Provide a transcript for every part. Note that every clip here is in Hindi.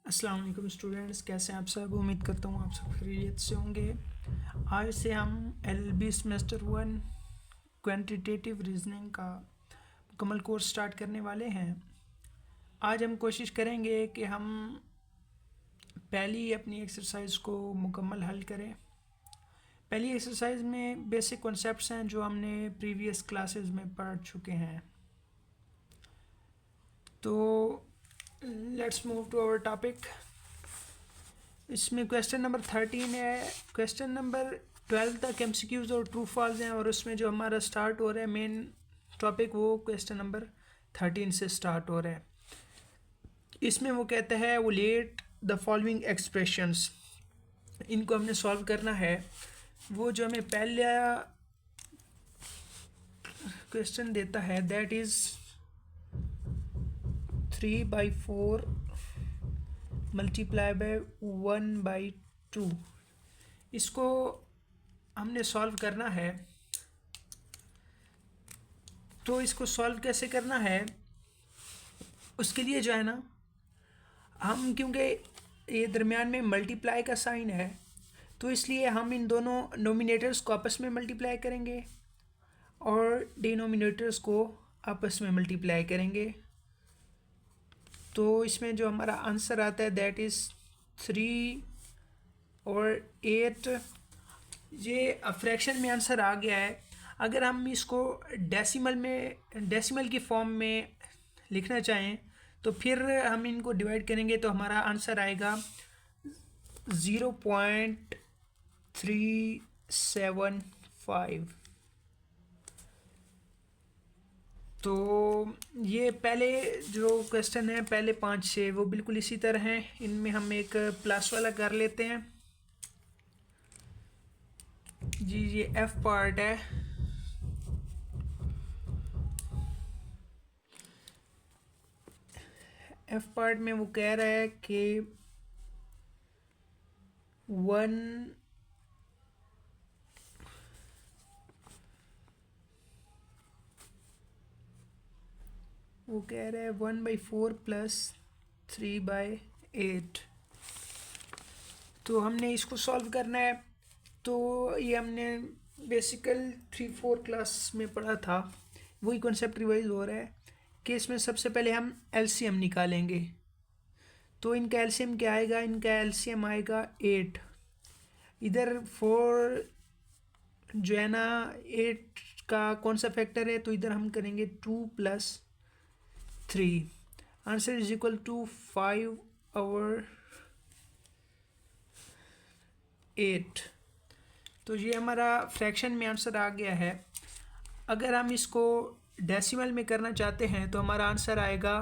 अस्सलाम वालेकुम स्टूडेंट्स, कैसे हैं आप सब। उम्मीद करता हूँ आप सब खैरियत से होंगे। आज से हम एलएलबी सेमेस्टर 1 क्वांटिटेटिव रीजनिंग का मुकम्मल कोर्स स्टार्ट करने वाले हैं। आज हम कोशिश करेंगे कि हम पहली अपनी एक्सरसाइज को मुकम्मल हल करें। पहली एक्सरसाइज में बेसिक कॉन्सेप्ट्स हैं जो हमने प्रीवियस क्लासेस में पढ़ चुके हैं। तो let's move to our topic. इसमें क्वेश्चन नंबर 13 है। क्वेश्चन नंबर 12 तक एमसीक्यूज और ट्रू फॉल्स हैं, और उसमें जो हमारा स्टार्ट हो रहा है मेन टॉपिक, वो क्वेश्चन नंबर 13 से स्टार्ट हो रहा है। इसमें वो कहता है वो लेट द फॉलोइंग एक्सप्रेशंस, इनको हमने सॉल्व करना है। वो जो हमें पहला क्वेश्चन देता है दैट इज़ 3/4 मल्टीप्लाई बाय 1/2। इसको हमने सॉल्व करना है। तो इसको सॉल्व कैसे करना है, उसके लिए जो है ना, हम क्योंकि ये दरमियान में मल्टीप्लाई का साइन है, तो इसलिए हम इन दोनों नोमिनेटर्स को आपस में मल्टीप्लाई करेंगे और डिनोमिनेटर्स को आपस में मल्टीप्लाई करेंगे। तो इसमें जो हमारा आंसर आता है दैट इज़ 3 और 8। ये फ्रैक्शन में आंसर आ गया है। अगर हम इसको डेसिमल की फॉर्म में लिखना चाहें तो फिर हम इनको डिवाइड करेंगे, तो हमारा आंसर आएगा 0.375। तो ये पहले जो क्वेश्चन है, पहले 5-6 वो बिल्कुल इसी तरह हैं। इनमें हम एक प्लस वाला कर लेते हैं जी। ये एफ पार्ट है। एफ पार्ट में वो कह रहा है कि 1 वो कह रहा है 1/4 प्लस 3/8। तो हमने इसको सॉल्व करना है। तो ये हमने बेसिकल 3-4 क्लास में पढ़ा था, वही कॉन्सेप्ट रिवाइज हो रहा है कि इसमें सबसे पहले हम एलसीएम निकालेंगे। तो इनका एलसीएम क्या आएगा, इनका एलसीएम आएगा 8। इधर 4 जो है ना 8 का कौन सा फैक्टर है, तो इधर हम करेंगे 2 + 3। आंसर इज इक्वल टू 5 और 8। तो ये हमारा फ्रैक्शन में आंसर आ गया है। अगर हम इसको डेसिमल में करना चाहते हैं तो हमारा आंसर आएगा।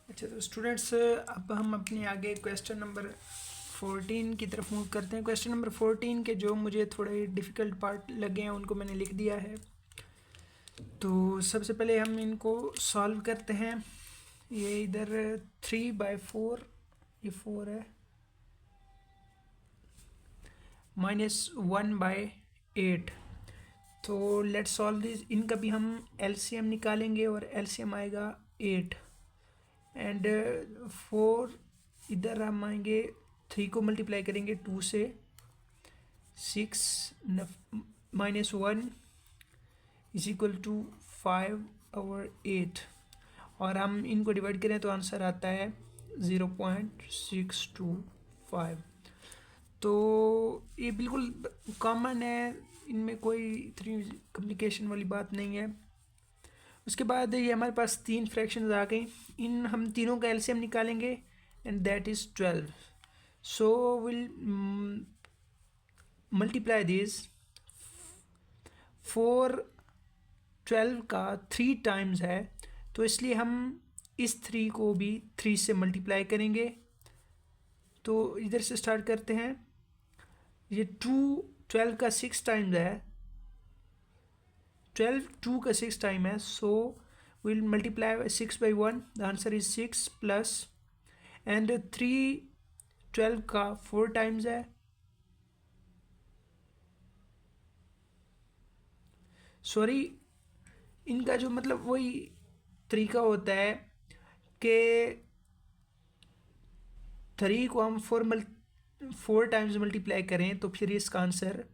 अच्छा, तो स्टूडेंट्स अब हम अपने आगे क्वेश्चन नंबर 14 की तरफ मूव करते हैं। क्वेश्चन नंबर 14 के जो मुझे थोड़े डिफ़िकल्ट पार्ट लगे हैं उनको मैंने लिख दिया है। तो सबसे पहले हम इनको सॉल्व करते हैं। ये इधर 3/4, ये 4 है, -1/8। तो लेट्स सॉल्व दिस। इनका भी हम एलसीएम निकालेंगे और एलसीएम आएगा 8 एंड 4। इधर हम आएंगे 3 को मल्टीप्लाई करेंगे 2 से, 6 -1 इज इक्वल टू 5 और 8। और हम इनको डिवाइड करें तो आंसर आता है 0.625। तो ये बिल्कुल कॉमन है, इनमें कोई इतनी कम्युनिकेशन वाली बात नहीं है। उसके बाद ये हमारे पास 3 फ्रैक्शंस आ गई। इन हम तीनों का एलसीएम निकालेंगे and that is 12। So will multiply this. 4 12 का 3 टाइम्स है, तो इसलिए हम इस 3 को भी 3 से मल्टीप्लाई करेंगे। तो इधर से स्टार्ट करते हैं। ये 2 12 का 6 टाइम्स है, 12 2 का 6 टाइम है। So will multiply 6/1। The answer is 6 plus and 3 12 का 4 टाइम्स है। सॉरी, इनका जो मतलब वही तरीका होता है कि 3 को हम 4 टाइम्स मल्टीप्लाई करें तो फिर इसका आंसर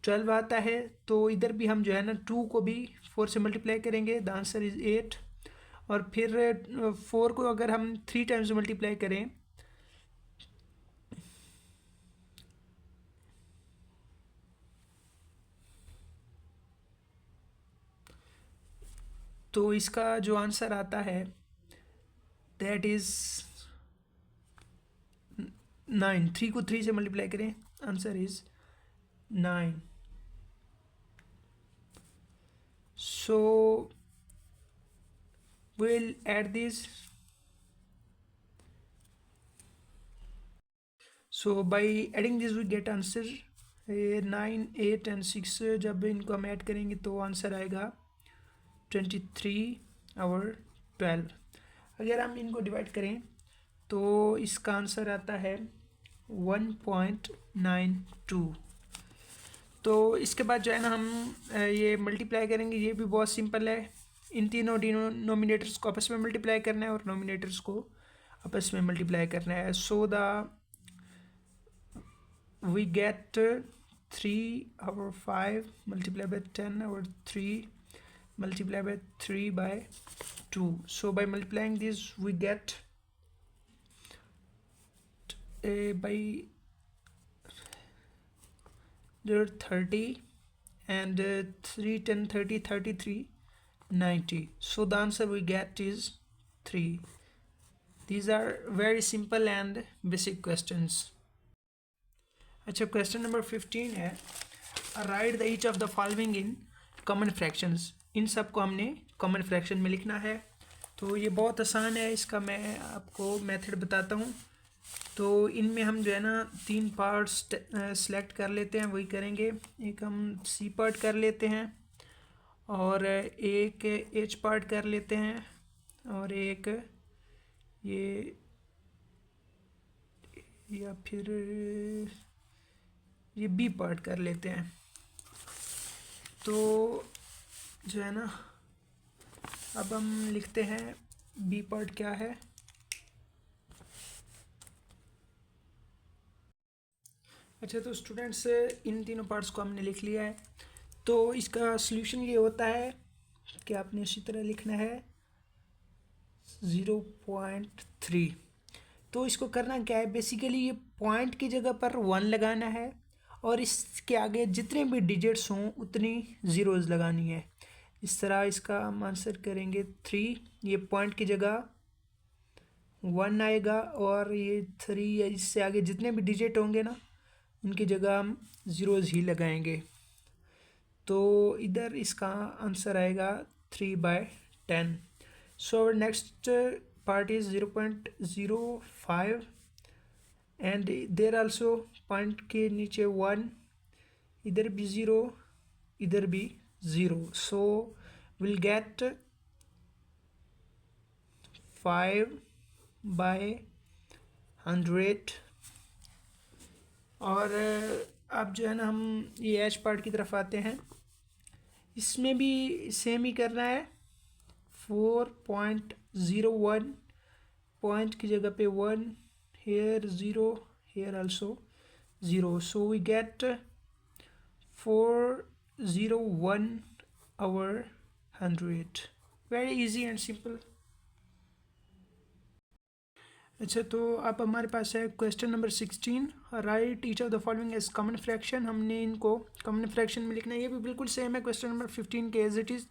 12 आता है। तो इधर भी हम जो है ना 2 को भी 4 से मल्टीप्लाई करेंगे, द आंसर इज़ 8। और फिर 4 को अगर हम 3 टाइम्स मल्टीप्लाई करें तो इसका जो आंसर आता है दैट इज़ 9। 3 को 3 से मल्टीप्लाई करें, answer is 9। So we'll add this. So by adding this we get answer 9, 8 and 6। जब इनको हम ऐड करेंगे तो आंसर आएगा 23 और 12। अगर हम इनको डिवाइड करें तो इसका आंसर आता है 1.92। तो इसके बाद जो है ना हम ये मल्टीप्लाई करेंगे, ये भी बहुत सिंपल है। इन तीनों डिनोमिनेटर्स को आपस में मल्टीप्लाई करना है और नोमिनेटर्स को आपस में मल्टीप्लाई करना है। सो we get 3 over 5 multiplied by 10 over 3 multiplied by 3 by 2. So by multiplying this we get by 30 and 3 10 30 33 90. So the answer we get is 3. These are very simple and basic questions. अच्छा, क्वेश्चन नंबर 15 है, write the each of the following in common fractions. इन सब को हमने कॉमन फ्रैक्शन में लिखना है। तो ये बहुत आसान है, इसका मैं आपको मेथड बताता हूँ। तो इनमें हम जो है ना 3 पार्ट्स सेलेक्ट कर लेते हैं, वही करेंगे। एक हम सी पार्ट कर लेते हैं और एक एच पार्ट कर लेते हैं और एक ये या फिर ये बी पार्ट कर लेते हैं। तो जो है ना अब हम लिखते हैं बी पार्ट क्या है। अच्छा, तो स्टूडेंट्स इन तीनों पार्ट्स को हमने लिख लिया है। तो इसका सॉल्यूशन ये होता है कि आपने इसी तरह लिखना है 0.3। तो इसको करना क्या है, बेसिकली ये पॉइंट की जगह पर 1 लगाना है और इसके आगे जितने भी डिजिट्स हों उतनी ज़ीरोज़ लगानी है। इस तरह इसका हम आंसर करेंगे 3। ये पॉइंट की जगह 1 आएगा और ये 3 या इससे आगे जितने भी डिजिट होंगे ना उनकी जगह हम ज़ीरोज़ ही लगाएंगे। तो इधर इसका आंसर आएगा 3/10। So our next part is 0.05 and there also point के नीचे 1, इधर भी 0, इधर भी 0। so we'll get 5/100। और अब जो है ना हम ये एच पार्ट की तरफ आते हैं। इसमें भी सेम ही करना है। 4.01 पॉइंट की जगह पे 1, here 0, here also 0। so we get 401/100। very easy and simple। अच्छा, तो अब हमारे पास है question number 16, write each of the following as common fraction. हमने इनको कॉमन फ्रैक्शन में लिखना है। ये भी बिल्कुल सेम है क्वेश्चन नंबर 15 के एज इट इज़।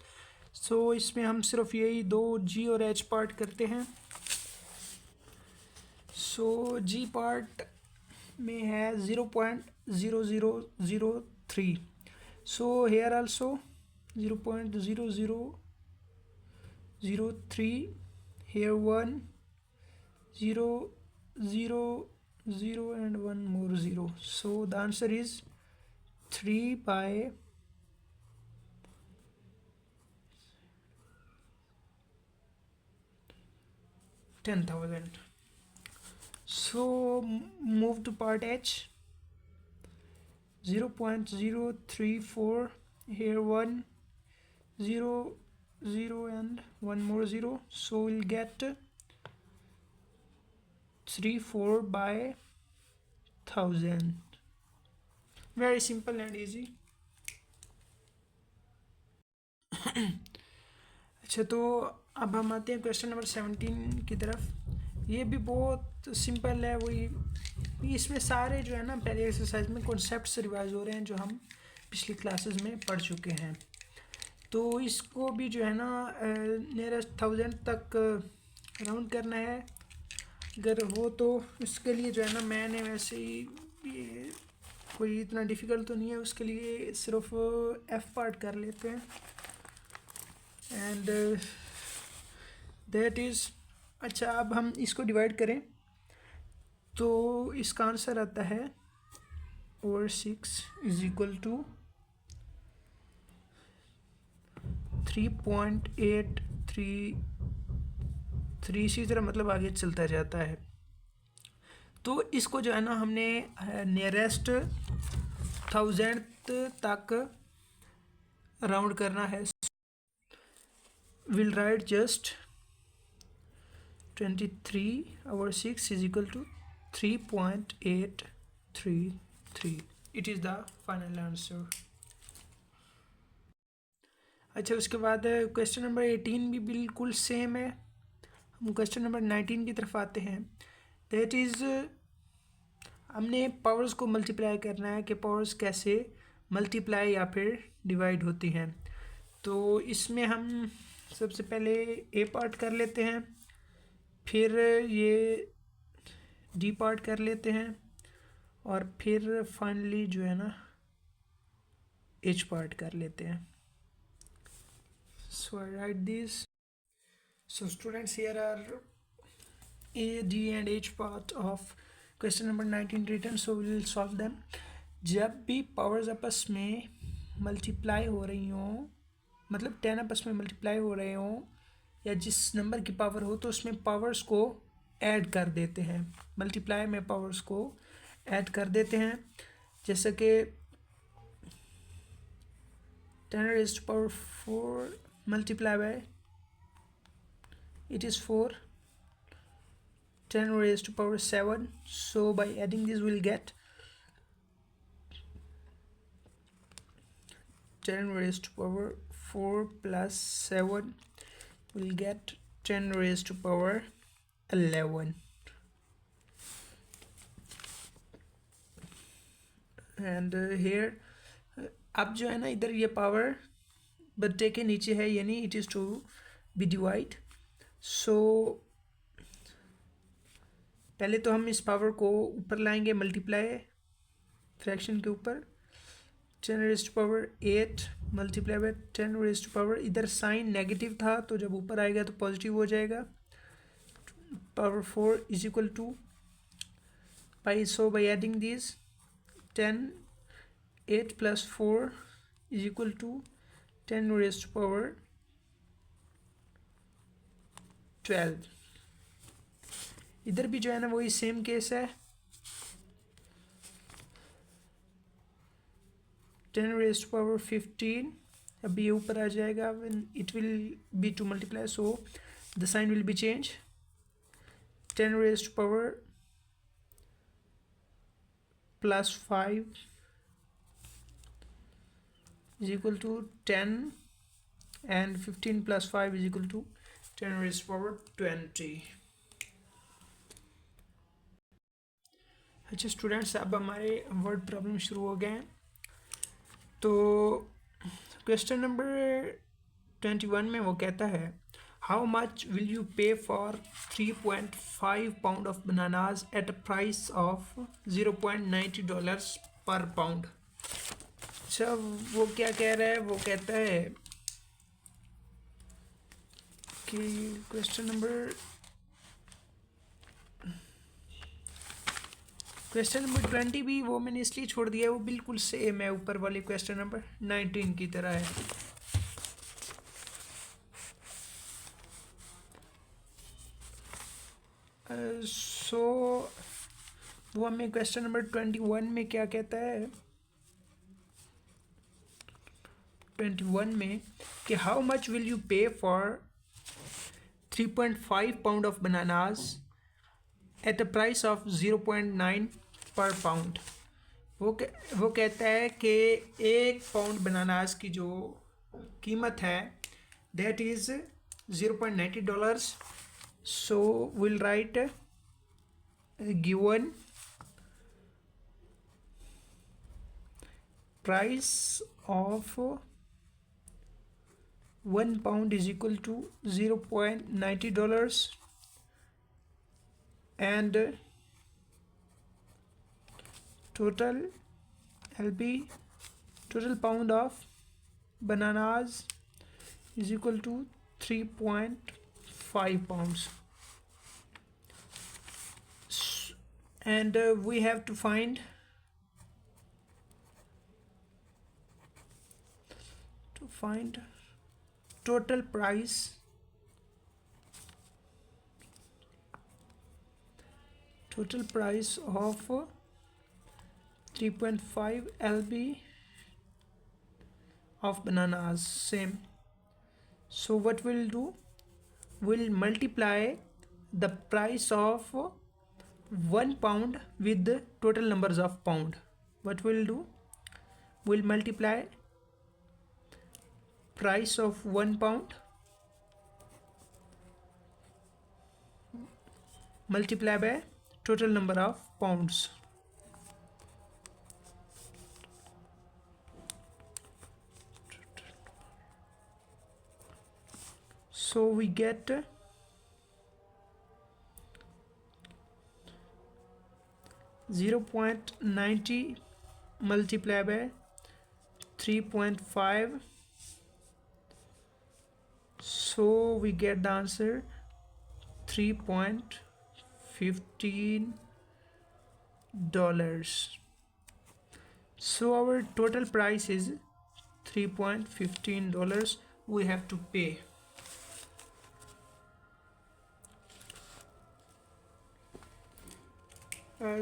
सो इसमें हम सिर्फ यही 2 जी और एच पार्ट करते हैं। सो जी पार्ट में है 0.0003। So here also 0.0003, here 1, 0, 0, 0 and 1 more 0। so the answer is 3/10,000। so move to part H, 0.034, here 1, 0, 0 and 1 more 0। so we'll get 34/1000. Very simple and easy. अच्छा, तो अब हम आते हैं क्वेश्चन नंबर 17 की तरफ. ये भी बहुत सिंपल है. वही इसमें सारे जो है ना पहले एक्सरसाइज में कॉन्सेप्ट्स रिवाइज हो रहे हैं जो हम पिछली क्लासेस में पढ़ चुके हैं. तो इसको भी जो है ना नियरेस्ट 1000 तक राउंड करना है. अगर हो तो उसके लिए जो है ना मैंने वैसे ही ये कोई इतना डिफ़िकल्ट तो नहीं है. उसके लिए सिर्फ एफ पार्ट कर लेते हैं. And that is. अच्छा, अब हम इसको डिवाइड करें तो इसका आंसर आता है ओवर 6 इज इक्वल टू 3.833. इसी तरह मतलब आगे चलता जाता है. तो इसको जो है ना हमने नियरेस्ट 1000 तक राउंड करना है. Will write just 23/6 is equal to 3.833. It is the final answer. अच्छा, उसके बाद क्वेश्चन नंबर 18 भी बिल्कुल सेम है. हम क्वेश्चन नंबर 19 की तरफ आते हैं. दैट इज़ हमने पावर्स को मल्टीप्लाई करना है कि पावर्स कैसे मल्टीप्लाई या फिर डिवाइड होती हैं. तो इसमें हम सबसे पहले ए पार्ट कर लेते हैं, फिर ये डी पार्ट कर लेते हैं, और फिर फाइनली जो है ना एच पार्ट कर लेते हैं. So I write this. So students, here are A, D and H part of question number 19 written. So we will solve them. जब भी पावर्स आपस में मल्टीप्लाई हो रही हों, मतलब 10 आपस में मल्टीप्लाई हो रहे हों या जिस नंबर की पावर हो, तो उसमें पावर्स को ऐड कर देते हैं. मल्टीप्लाई में पावर्स को ऐड कर देते हैं. जैसे कि 10⁴ multiply by it is 4, 10⁻⁷. so by adding this we'll get 10⁻⁴ plus 7 we'll get 10⁻11. and here अब जो है ना इधर ये पावर बट्टे के नीचे है, यानी it is to be divide. So पहले तो हम इस पावर को ऊपर लाएंगे मल्टीप्लाई फ्रैक्शन के ऊपर. 10⁸ मल्टीप्लाई बाय 10⁻. इधर साइन नेगेटिव था तो जब ऊपर आएगा तो पॉजिटिव हो जाएगा. Power 4 is equal to pi. So by adding this 10 8 + 4 is equal to 10⁻12. इधर भी जो है ना वही सेम केस है. 10⁻15 अब ये ऊपर आ जाएगा when it will be to multiply, so the sign will be changed. 10⁻+5 is equal to 10, and 15 + 5 is equal to 10⁻20. अच्छा स्टूडेंट्स, अब हमारे वर्ड प्रॉब्लम शुरू हो गए हैं. तो क्वेश्चन नंबर 21 में वो कहता है हाउ मच विल यू पे for 3.5 pound of bananas at a price of $0.90 पर पाउंड. अच्छा, वो क्या कह रहा है? वो कहता है कि क्वेश्चन नंबर 20 भी वो मैंने इसलिए छोड़ दिया है, वो बिल्कुल सेम है ऊपर वाले क्वेश्चन नंबर 19 की तरह है. सो वो हमें क्वेश्चन नंबर 21 में क्या कहता है? 21 में कि हाउ मच विल यू पे for 3.5 pound of bananas at a price of 0.9 पर पाउंड। वो कहता है कि 1 पाउंड बनानास की जो कीमत है that is $0.90। So will write given price of 1 pound is equal to $0.90 and total LP total pound of bananas is equal to 3.5 pounds, and we have to find total price of 3.5 lb of bananas. Same. So what we'll do, we'll multiply the price of 1 pound with the total numbers of pound. What we'll do, we'll multiply price of 1 pound multiply by total number of pounds. So we get 0.90 multiply by 3.5. So we get the answer $3.15. So our total price is $3.15 we have to pay.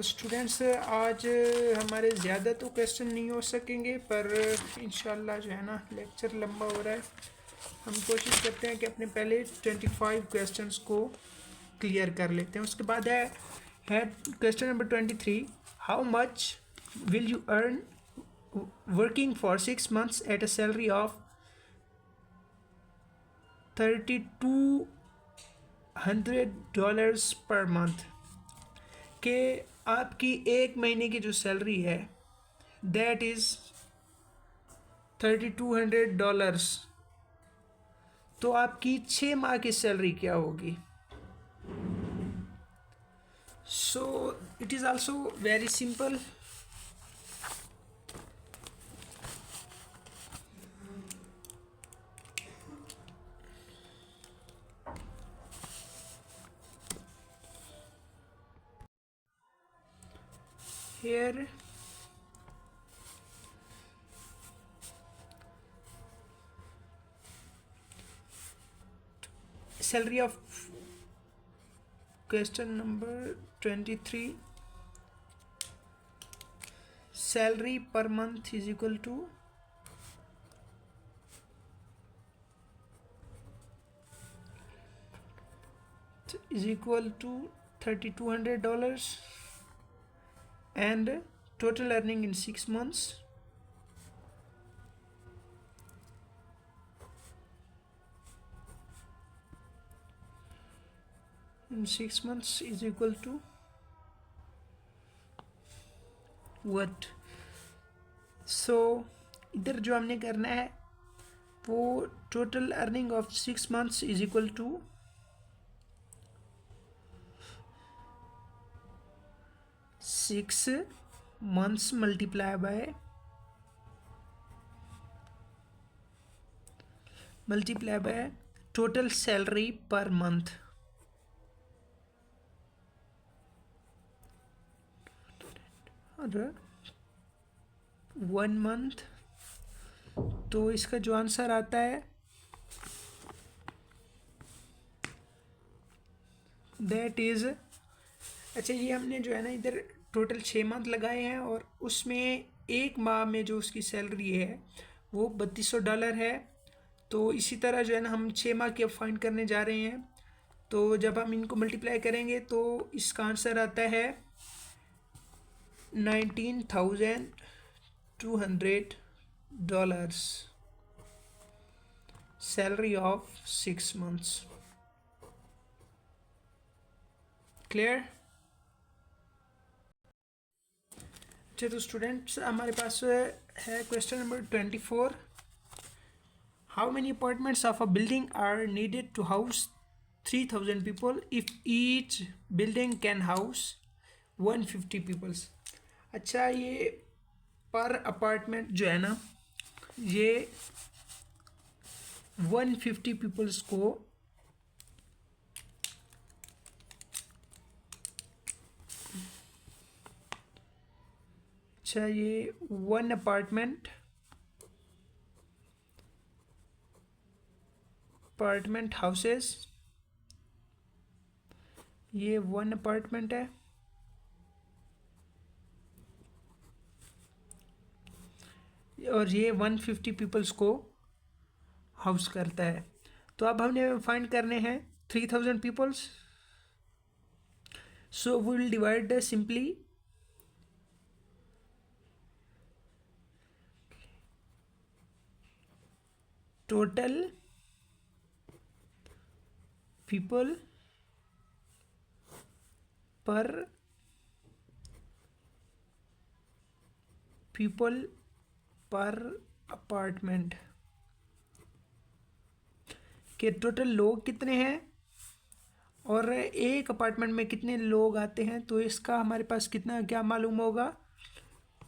Students आज हमारे ज़्यादा तो क्वेश्चन नहीं हो सकेंगे, पर इंशाल्लाह जो है ना लेक्चर लंबा हो रहा है, हम कोशिश करते हैं कि अपने पहले 25 क्वेश्चंस को क्लियर कर लेते हैं। उसके बाद है question number 23, how much will you earn working for 6 months at a salary of $3,200 per month. कि आपकी 1 महीने की जो सैलरी है दैट इज़ $3,200, तो आपकी 6 माह की सैलरी क्या होगी? So it is also very simple. Here salary of question number 23, salary per month is equal to $3,200 and total earning in 6 months is equal to what? So इधर जो हमने करना है वो total earning of 6 months is equal to 6 months multiply by total salary per month. और 1 month, तो इसका जो आंसर आता है दैट इज़, अच्छा ये हमने जो है ना इधर टोटल 6 मंथ लगाए हैं और उसमें 1 माह में जो उसकी सैलरी है वो $3200 है। तो इसी तरह जो है ना हम 6 माह की अब फाइंड करने जा रहे हैं। तो जब हम इनको मल्टीप्लाई करेंगे तो इसका आंसर आता है $19,200 सैलरी ऑफ 6 months। क्लियर? अच्छा, तो स्टूडेंट्स हमारे पास है question number 24। How many apartments of a building are needed to house 3,000 people if each building can house 150 peoples। अच्छा, ये पर अपार्टमेंट जो है ना, ये 150 पीपल्स को अच्छा, ये वन अपार्टमेंट हाउसेस, ये वन अपार्टमेंट है और ये 150 पीपल्स को हाउस करता है। तो अब हमने फाइंड करने हैं 3,000 peoples. So we will divide simply total people पर अपार्टमेंट के टोटल लोग कितने हैं और एक अपार्टमेंट में कितने लोग आते हैं, तो इसका हमारे पास कितना क्या मालूम होगा,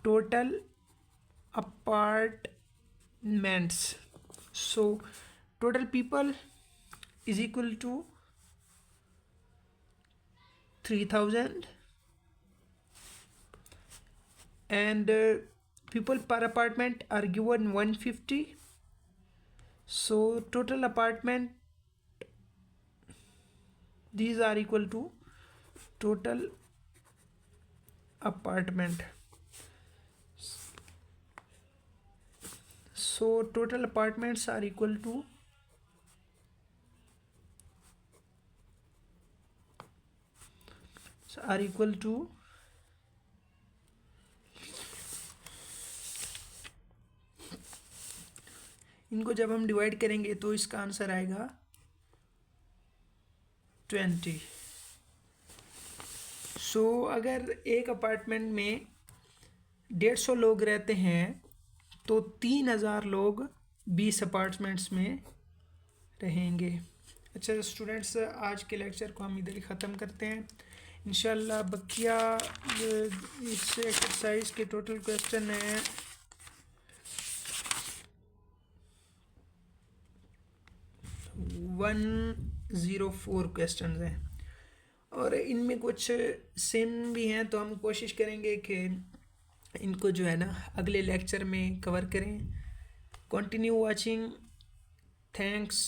total apartments. So total people is equal to 3,000 and people per apartment are given 150। so total apartment, these are equal to total apartment। so total apartments are equal to इनको जब हम डिवाइड करेंगे तो इसका आंसर आएगा 20। सो अगर एक अपार्टमेंट में 150 लोग रहते हैं तो 3,000 लोग 20 अपार्टमेंट्स में रहेंगे। अच्छा स्टूडेंट्स, आज के लेक्चर को हम इधर ही ख़त्म करते हैं। इंशाल्लाह बकिया इस एक्सरसाइज के टोटल क्वेश्चन है 104 क्वेश्चन हैं और इनमें कुछ सेम भी हैं, तो हम कोशिश करेंगे कि इनको जो है ना अगले लेक्चर में कवर करें। Continue watching, thanks.